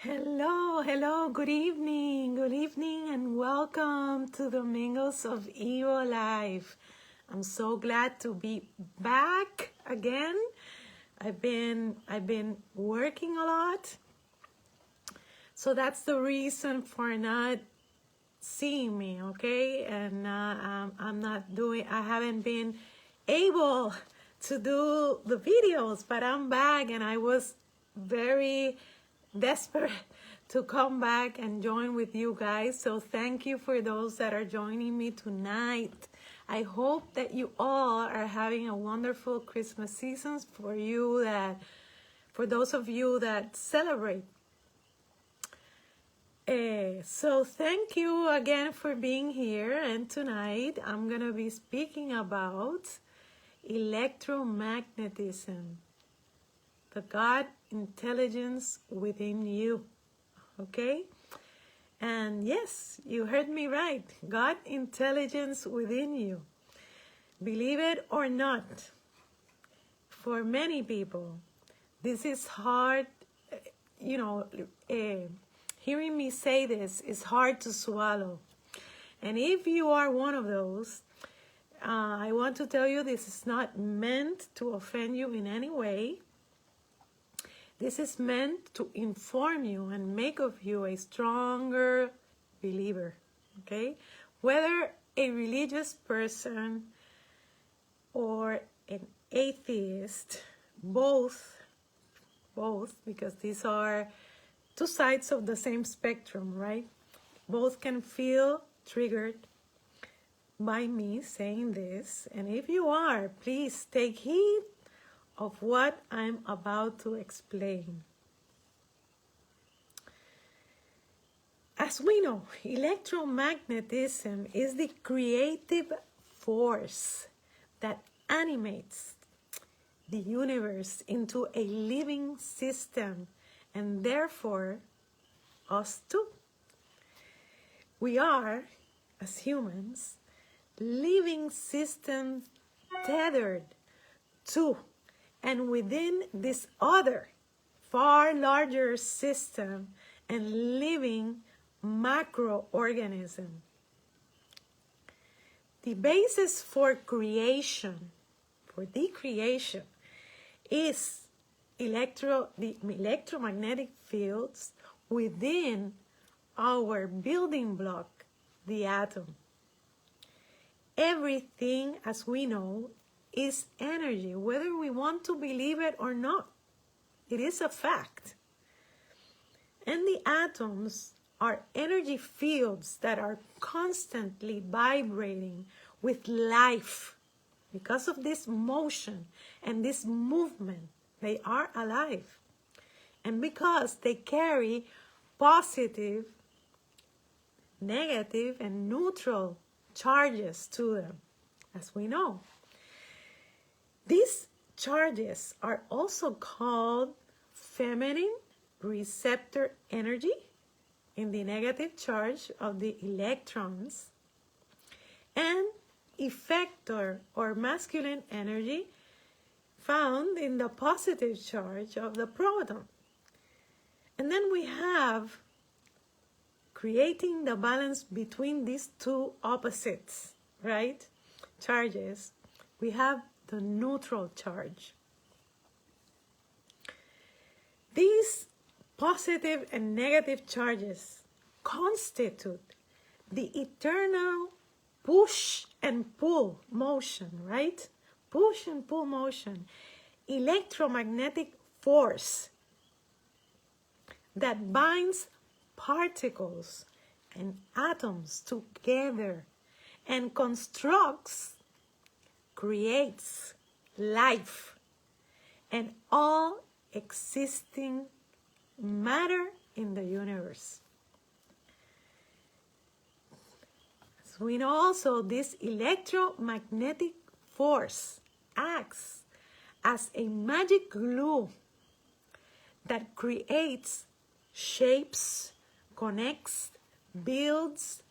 Hello, good evening, and welcome to the Mingles of Evo Life. I'm so glad to be back again. I've been working a lot, so that's the reason for not seeing me, okay? And I haven't been able to do the videos, but I'm back, and I was very desperate to come back and join with you guys. So thank you for those that are joining me tonight. I hope that you all are having a wonderful Christmas season for those of you that celebrate. So thank you again for being here, and tonight I'm gonna be speaking about electromagnetism, the God intelligence within you. Okay? And yes, you heard me right. God intelligence within you. Believe it or not, for many people, this is hard. Hearing me say this is hard to swallow. And if you are one of those, I want to tell you this is not meant to offend you in any way. This is meant to inform you and make of you a stronger believer, okay? Whether a religious person or an atheist, both, because these are two sides of the same spectrum, right? Both can feel triggered by me saying this. And if you are, please take heed of what I'm about to explain. As we know, electromagnetism is the creative force that animates the universe into a living system, and therefore us too. We are, as humans, living systems tethered to and within this other, far larger system and living macroorganism. The basis for creation, for the creation, is the electromagnetic fields within our building block, the atom. Everything, as we know, is energy, whether we want to believe it or not. It is a fact. And the atoms are energy fields that are constantly vibrating with life. Because of this motion and this movement, they are alive. And because they carry positive, negative, and neutral charges to them, as we know. These charges are also called feminine receptor energy in the negative charge of the electrons, and effector or masculine energy found in the positive charge of the proton. And then we have, creating the balance between these two opposites, right, charges, we have the neutral charge. These positive and negative charges constitute the eternal push and pull motion, right? Push and pull motion, electromagnetic force that binds particles and atoms together and creates life and all existing matter in the universe. As we know also, this electromagnetic force acts as a magic glue that creates shapes, connects, builds,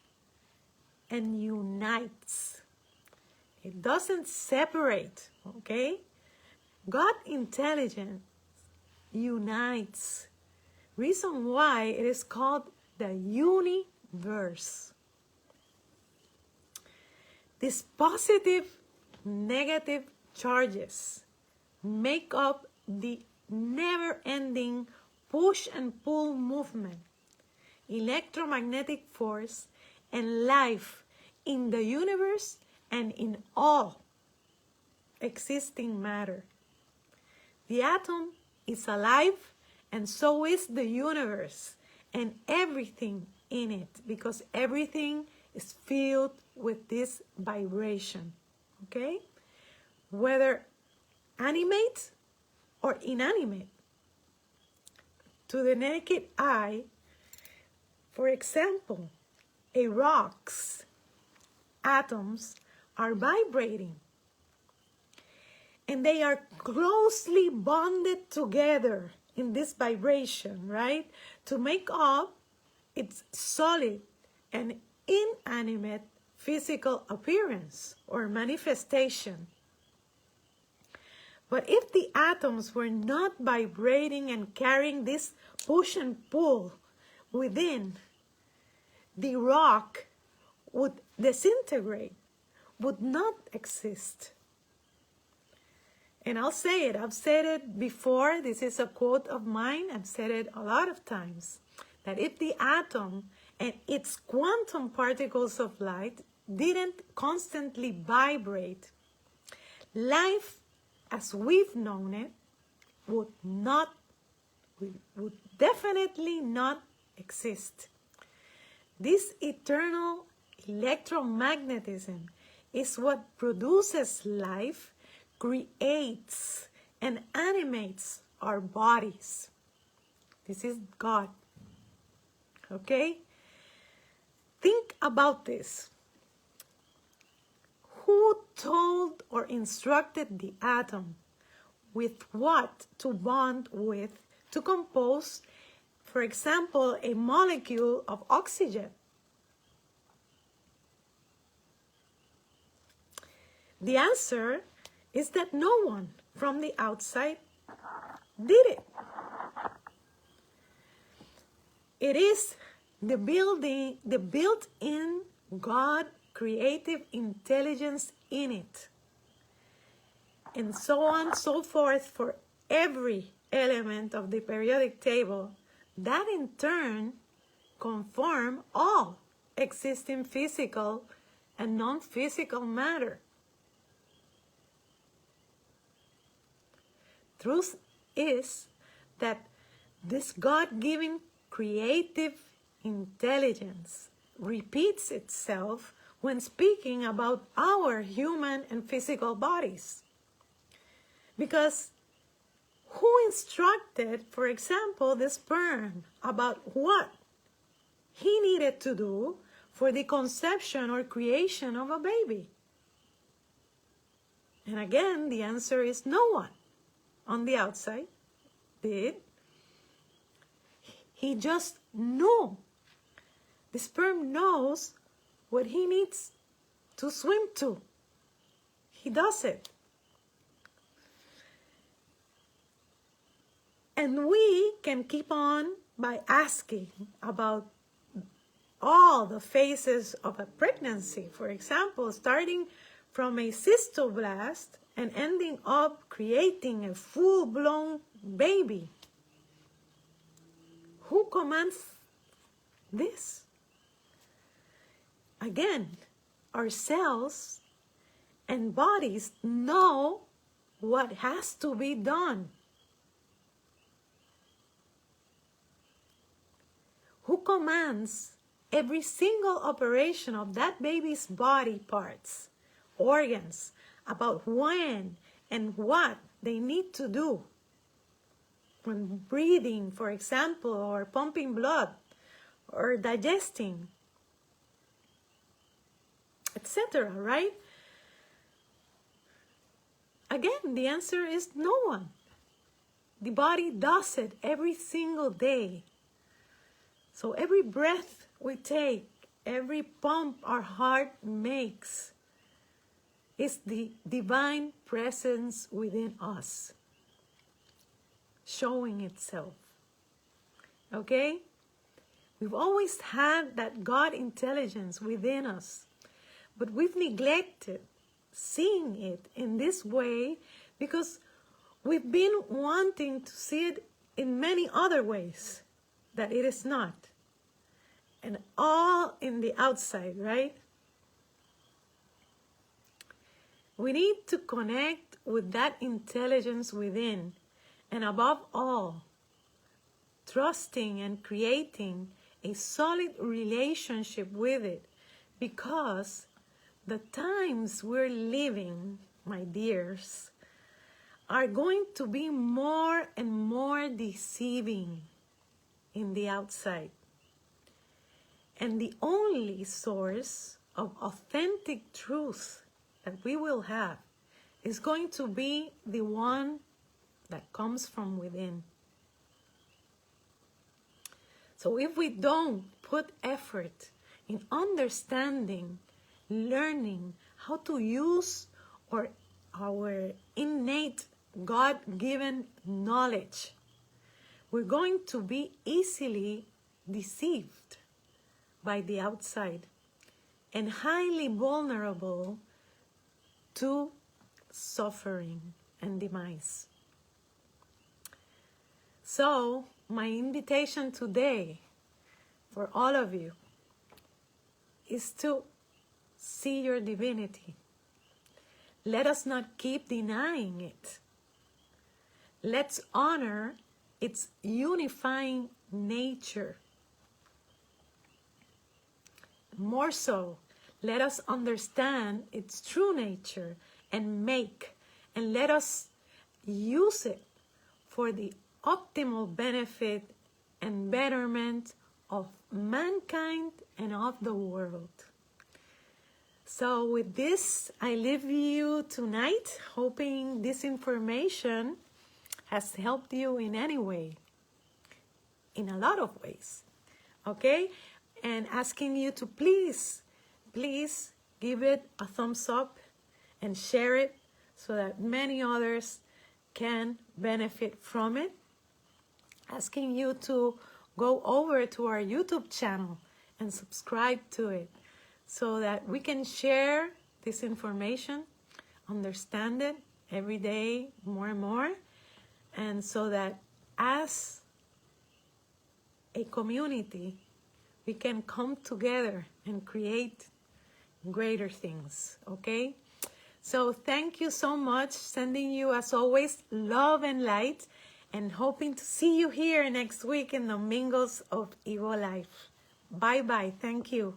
and unites. It doesn't separate, okay? God intelligence unites, Reason why it is called the universe. These positive, negative charges make up the never-ending push and pull movement, electromagnetic force, and life in the universe and in all existing matter. The atom is alive, and so is the universe and everything in it, because everything is filled with this vibration, okay? Whether animate or inanimate. To the naked eye, for example, a rock's atoms are vibrating, and they are closely bonded together in this vibration, right? To make up its solid and inanimate physical appearance or manifestation. But if the atoms were not vibrating and carrying this push and pull within, the rock would disintegrate, would not exist. And I'll say it, I've said it before, this is a quote of mine, I've said it a lot of times, that if the atom and its quantum particles of light didn't constantly vibrate, life as we've known it would definitely not exist. This eternal electromagnetism is what produces life, creates and animates our bodies. This is God. Okay? Think about this. Who told or instructed the atom with what to bond with to compose, for example, a molecule of oxygen? The answer is that no one from the outside did it. It is the built-in God creative intelligence in it. And so on, so forth for every element of the periodic table that in turn conform all existing physical and non-physical matter. Truth is that this God-given creative intelligence repeats itself when speaking about our human and physical bodies. Because who instructed, for example, the sperm about what he needed to do for the conception or creation of a baby? And again, the answer is no one on the outside did. He just knew. The sperm knows what he needs to swim to. He does it. And we can keep on by asking about all the phases of a pregnancy. For example, starting from a cystoblast and ending up creating a full-blown baby. Who commands this? Again, our cells and bodies know what has to be done. Who commands every single operation of that baby's body parts, organs, about when and what they need to do when breathing, for example, or pumping blood, or digesting, etc., right? Again, the answer is no one. The body does it every single day. So every breath we take, every pump our heart makes, is the divine presence within us, showing itself. okay? We've always had that God intelligence within us, but we've neglected seeing it in this way because we've been wanting to see it in many other ways that it is not. And all in the outside, right? We need to connect with that intelligence within, and above all, trusting and creating a solid relationship with it, because the times we're living, my dears, are going to be more and more deceiving in the outside. And the only source of authentic truth that we will have is going to be the one that comes from within. So if we don't put effort in understanding, learning how to use our innate God-given knowledge, we're going to be easily deceived by the outside and highly vulnerable to suffering and demise. So, my invitation today for all of you is to see your divinity. Let us not keep denying it. Let's honor its unifying nature. More so, let us understand its true nature and let us use it for the optimal benefit and betterment of mankind and of the world. So with this, I leave you tonight, hoping this information has helped you in any way, in a lot of ways, okay? And asking you to please give it a thumbs up and share it so that many others can benefit from it. Asking you to go over to our YouTube channel and subscribe to it so that we can share this information, understand it every day more and more, and so that as a community, we can come together and create greater things, okay? So thank you so much. Sending you, as always, love and light, and hoping to see you here next week in the Mingles of Evo Life. Bye-bye. Thank you.